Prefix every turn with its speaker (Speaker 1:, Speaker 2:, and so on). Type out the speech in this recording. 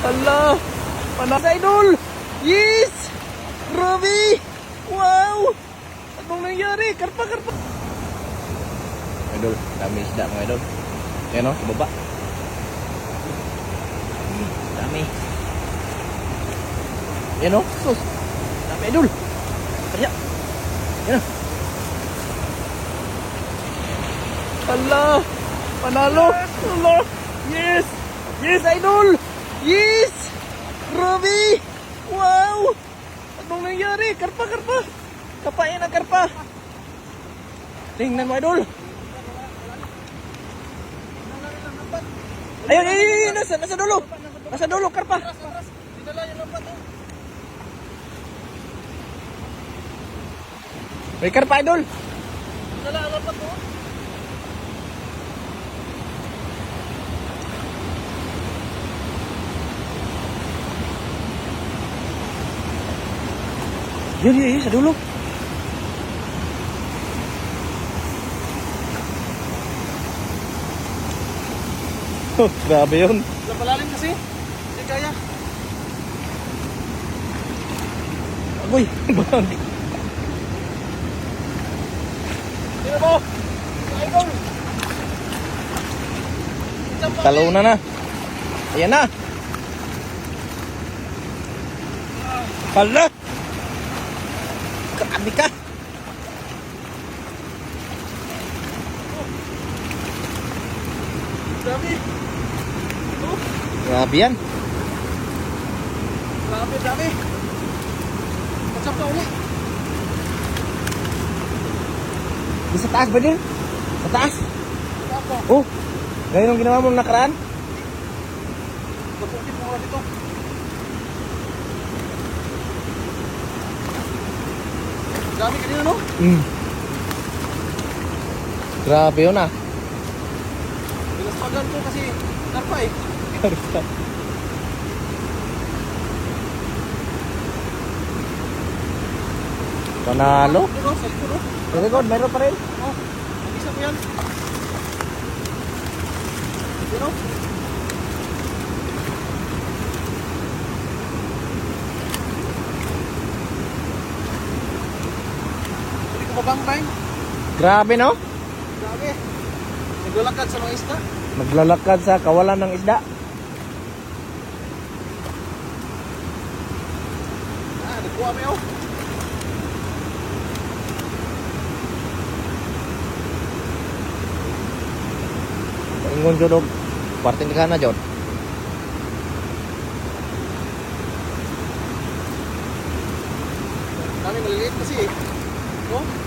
Speaker 1: Hala! Panas idol! Yes! Grabe! Wow! Anong nangyari? Karpa! Idol, dami isda mga idol. Yan o, sa baba. Dami. Yan o, sus. Dami idol. Kaya. Yan o. Hala! Panalo! Hala! Yes! Yes, idol! Yes! Grabe! Wow! Anong nangyari? Karpa! Kapain ang karpa! Tingnan mo, idol! Ayun! Nasa dulo! Nasa dulo, karpa! May karpa, idol!
Speaker 2: Dala ang lambat mo.
Speaker 1: Yun, sa dulo. Oh, grabe yun.
Speaker 2: Lapalalim kasi. Hindi kaya.
Speaker 1: Uy, bag.
Speaker 2: Tingnan mo. Idol.
Speaker 1: Talunan na. Ayan na. Hala! Grabe ka.
Speaker 2: Dami.
Speaker 1: Grabe yan.
Speaker 2: Grabe, dami. Katsap ka ulit.
Speaker 1: Di sa taas ba din? Sa taas?
Speaker 2: Ako.
Speaker 1: Oh, gaya nung ginawa mo nung nakaraan.
Speaker 2: Pagpukit mo ulit ito. Dami kanina, no?
Speaker 1: Grabe yun ah.
Speaker 2: Pinaspagan ko kasi karpa eh.
Speaker 1: Panalo.
Speaker 2: Ito, sa likod, no?
Speaker 1: Very good, meron pa rin.
Speaker 2: Oh, mag-isa ko yan. Ito, no? Hindi ko mabangkay.
Speaker 1: Grabe no?
Speaker 2: Grabe. Naglalakad sa mga isda.
Speaker 1: Maglalakad sa kawalan ng isda.
Speaker 2: Nagkuha mo yun.
Speaker 1: Ingon jud og parte ni kana jud.
Speaker 2: Dami maliliit kasi eh. No?